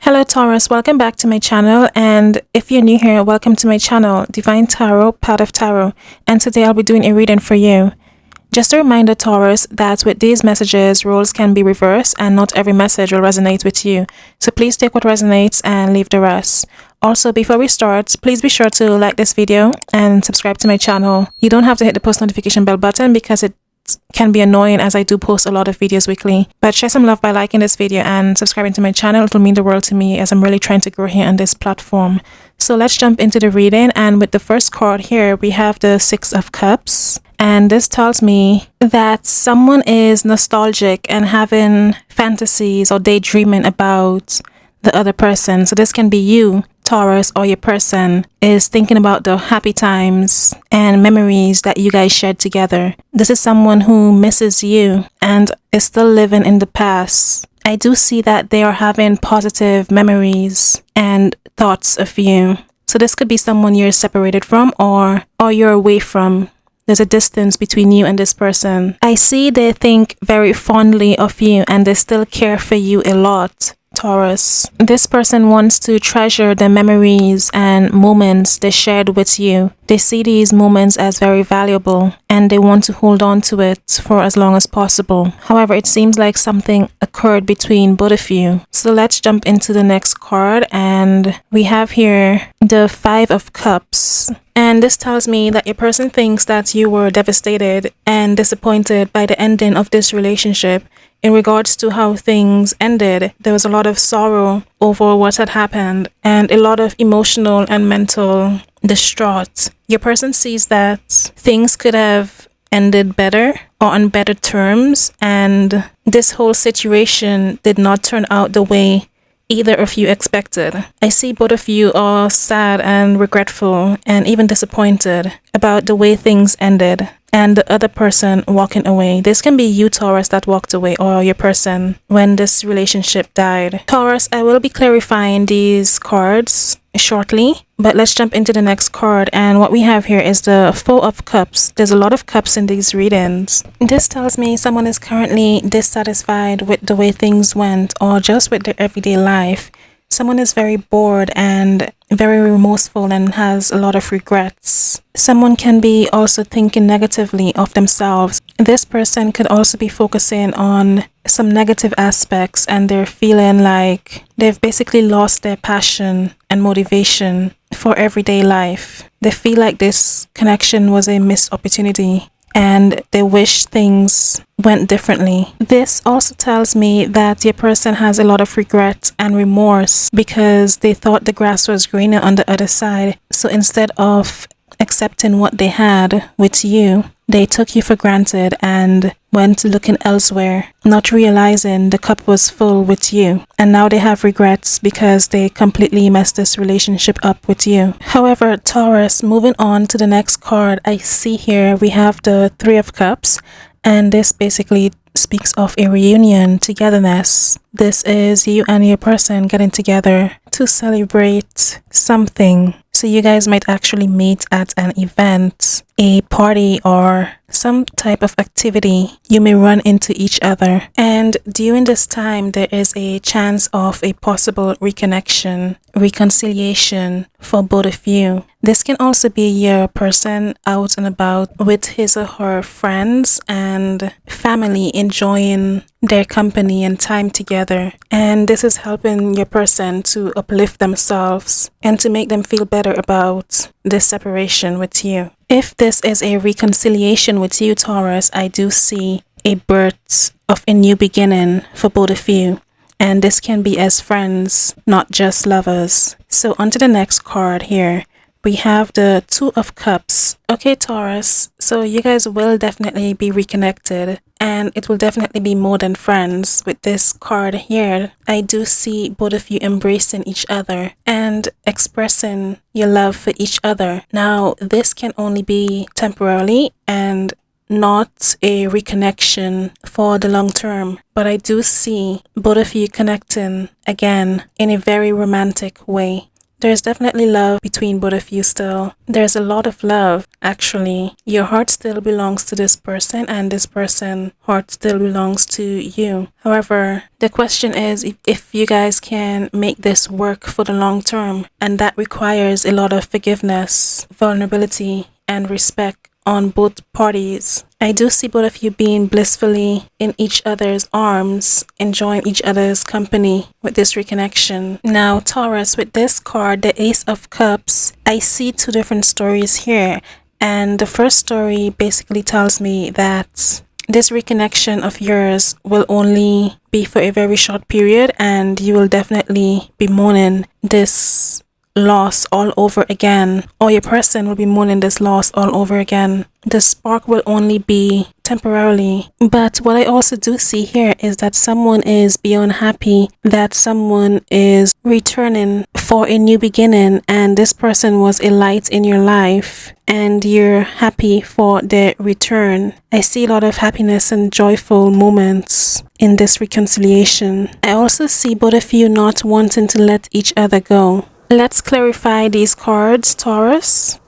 Hello Taurus, welcome back to my channel, and if you're new here, welcome to my channel, Divine Tarot, Path of Tarot, and today I'll be doing a reading for you. Just a reminder Taurus, that with these messages, roles can be reversed and not every message will resonate with you, so please take what resonates and leave the rest. Also, before we start, please be sure to like this video and subscribe to my channel. You don't have to hit the post notification bell button because it can be annoying as I do post a lot of videos weekly, but share some love by liking this video and subscribing to my channel. It will mean the world to me as I'm really trying to grow here on this platform. So let's jump into the reading, and with the first card here we have the Six of Cups, and this tells me that someone is nostalgic and having fantasies or daydreaming about the other person. So this can be you, Taurus, or your person is thinking about the happy times and memories that you guys shared together. This is someone who misses you and is still living in the past. I do see that they are having positive memories and thoughts of you. So this could be someone you're separated from or you're away from. There's a distance between you and this person. I see they think very fondly of you and they still care for you a lot, Taurus. This person wants to treasure the memories and moments they shared with you. They see these moments as very valuable and they want to hold on to it for as long as possible. However, it seems like something occurred between both of you. So let's jump into the next card, and we have here the Five of Cups. And this tells me that your person thinks that you were devastated and disappointed by the ending of this relationship. In regards to how things ended, there was a lot of sorrow over what had happened and a lot of emotional and mental distraught. Your person sees that things could have ended better or on better terms, and this whole situation did not turn out the way either of you expected. I see both of you are sad and regretful and even disappointed about the way things ended and the other person walking away. This can be you, Taurus, that walked away, or your person when this relationship died. Taurus, I will be clarifying these cards shortly, but let's jump into the next card, and what we have here is the Four of Cups. There's a lot of cups in these readings. This tells me someone is currently dissatisfied with the way things went or just with their everyday life. Someone is very bored and very remorseful and has a lot of regrets. Someone can be also thinking negatively of themselves. This person could also be focusing on some negative aspects and they're feeling like they've basically lost their passion and motivation for everyday life. They feel like this connection was a missed opportunity and they wish things went differently. This also tells me that your person has a lot of regret and remorse because they thought the grass was greener on the other side. So instead of accepting what they had with you, they took you for granted and went looking elsewhere, not realizing the cup was full with you. And now they have regrets because they completely messed this relationship up with you. However, Taurus, moving on to the next card, I see here we have the Three of Cups, and this basically speaks of a reunion, togetherness. This is you and your person getting together to celebrate something. So you guys might actually meet at an event, a party, or some type of activity. You may run into each other. And during this time, there is a chance of a possible reconnection, reconciliation for both of you. This can also be your person out and about with his or her friends and family, enjoying their company and time together. And this is helping your person to uplift themselves and to make them feel better about this separation with you. If this is a reconciliation with you, Taurus, I do see a birth of a new beginning for both of you. And this can be as friends, not just lovers. So on to the next card here. We have the Two of Cups. Okay, Taurus, so you guys will definitely be reconnected and it will definitely be more than friends. With this card here, I do see both of you embracing each other and expressing your love for each other. Now, this can only be temporarily and not a reconnection for the long term, but I do see both of you connecting again in a very romantic way. There's definitely love between both of you still. There's a lot of love, actually. Your heart still belongs to this person, and this person's heart still belongs to you. However, the question is if you guys can make this work for the long term, and that requires a lot of forgiveness, vulnerability, and respect on both parties. I do see both of you being blissfully in each other's arms, enjoying each other's company with this reconnection. Now, Taurus, with this card, the Ace of Cups, I see two different stories here. And the first story basically tells me that this reconnection of yours will only be for a very short period, and you will definitely be mourning this loss all over again, or your person will be mourning this loss all over again. The spark will only be temporarily. But what I also do see here is that someone is beyond happy, that someone is returning for a new beginning, and this person was a light in your life, and you're happy for their return. I see a lot of happiness and joyful moments in this reconciliation. I also see both of you not wanting to let each other go. Let's clarify these cards, Taurus.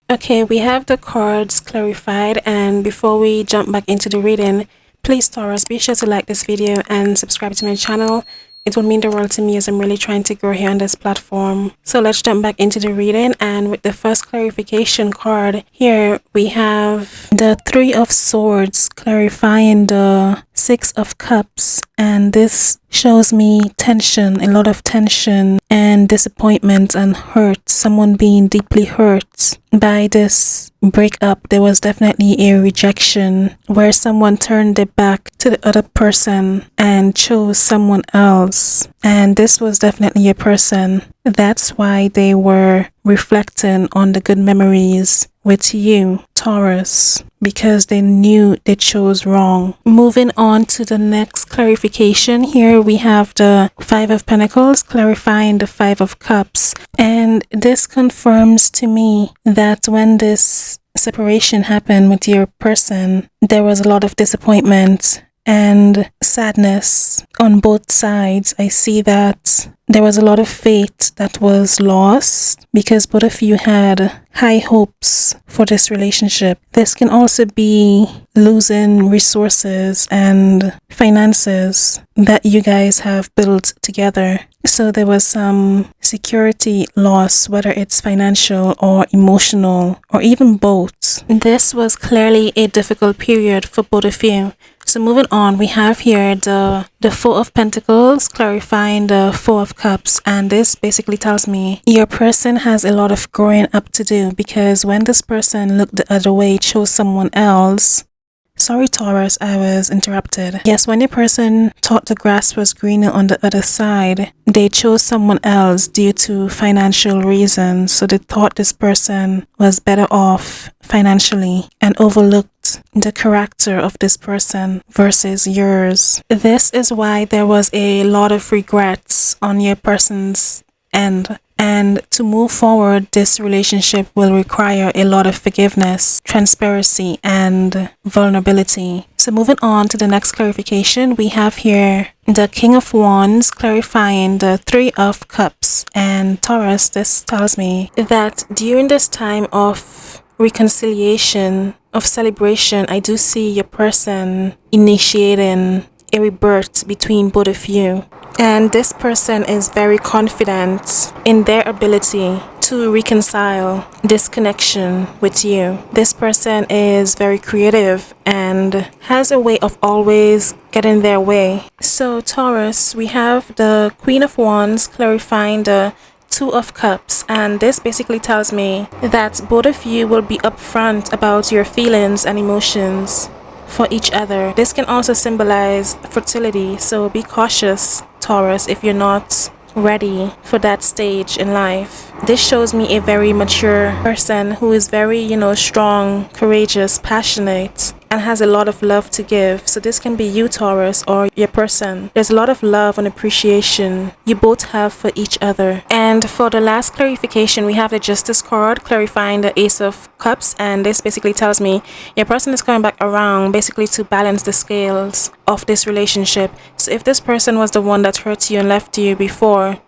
Okay, we have the cards clarified, and before we jump back into the reading, please Taurus, be sure to like this video and subscribe to my channel. It will mean the world to me as I'm really trying to grow here on this platform. So let's jump back into the reading, and with the first clarification card here, we have the Three of Swords clarifying the Six of Cups, and this shows me tension, a lot of tension and disappointment and hurt, someone being deeply hurt by this breakup. There was definitely a rejection where someone turned their back to the other person and chose someone else, and this was definitely a person. That's why they were reflecting on the good memories with you, Taurus, because they knew they chose wrong. Moving on to the next clarification, here we have the Five of Pentacles clarifying the Five of Cups, and this confirms to me that when this separation happened with your person, there was a lot of disappointment and sadness on both sides. I see that there was a lot of faith that was lost because both of you had high hopes for this relationship. This can also be losing resources and finances that you guys have built together. So there was some security loss, whether it's financial or emotional or even both. This was clearly a difficult period for both of you. So moving on, we have here the Four of Pentacles clarifying the Four of Cups, and this basically tells me your person has a lot of growing up to do, because when this person looked the other way, chose someone else. Sorry Taurus, I was interrupted. Yes, when your person thought the grass was greener on the other side, they chose someone else due to financial reasons. So they thought this person was better off financially and overlooked the character of this person versus yours. This is why there was a lot of regrets on your person's end. And to move forward, this relationship will require a lot of forgiveness, transparency, and vulnerability. So moving on to the next clarification, we have here the King of Wands clarifying the Three of Cups. And Taurus, this tells me that during this time of reconciliation, of celebration, I do see your person initiating a rebirth between both of you. And this person is very confident in their ability to reconcile this connection with you. This person is very creative and has a way of always getting their way. So Taurus, we have the Queen of Wands clarifying the Two of Cups, and this basically tells me that both of you will be upfront about your feelings and emotions for each other. This can also symbolize fertility, so be cautious, Taurus, if you're not ready for that stage in life. This shows me a very mature person who is very, strong, courageous, passionate, and has a lot of love to give. So this can be you, Taurus, or your person. There's a lot of love and appreciation you both have for each other. And for the last clarification, we have the Justice card clarifying the Ace of Cups, and this basically tells me your person is coming back around basically to balance the scales of this relationship. So if this person was the one that hurt you and left you before,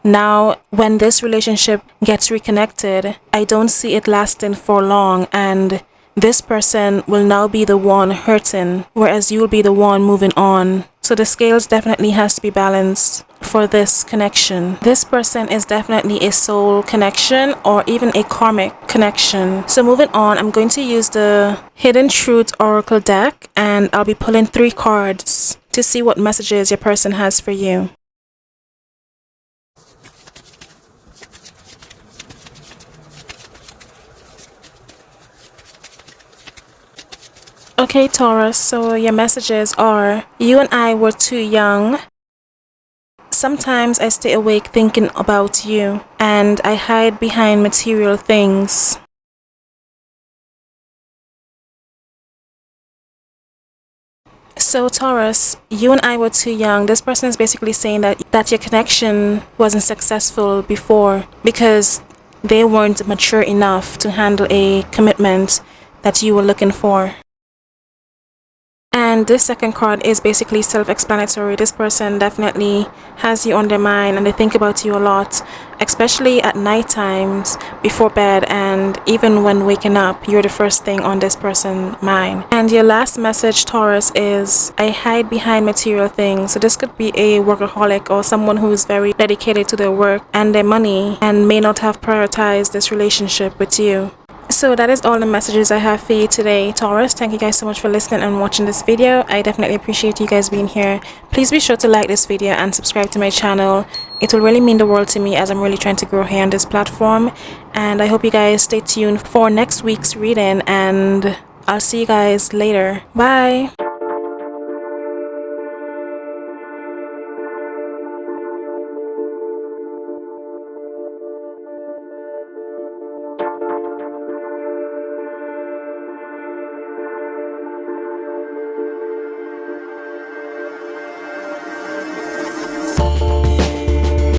now when this relationship gets reconnected, I don't see it lasting for long, and this person will now be the one hurting, whereas you'll be the one moving on. So the scales definitely has to be balanced for this connection. This person is definitely a soul connection or even a karmic connection. So moving on, I'm going to use the Hidden Truth Oracle deck, and I'll be pulling 3 cards to see what messages your person has for you. Okay, Taurus, so your messages are: you and I were too young. Sometimes I stay awake thinking about you, and I hide behind material things. So Taurus, you and I were too young. This person is basically saying that your connection wasn't successful before because they weren't mature enough to handle a commitment that you were looking for. And this second card is basically self-explanatory. This person definitely has you on their mind and they think about you a lot, especially at night times before bed, and even when waking up, you're the first thing on this person's mind. And your last message, Taurus, is I hide behind material things. So this could be a workaholic or someone who is very dedicated to their work and their money and may not have prioritized this relationship with you. So that is all the messages I have for you today, Taurus. Thank you guys so much for listening and watching this video. I definitely appreciate you guys being here. Please be sure to like this video and subscribe to my channel. It will really mean the world to me as I'm really trying to grow here on this platform. And I hope you guys stay tuned for next week's reading, and I'll see you guys later. Bye!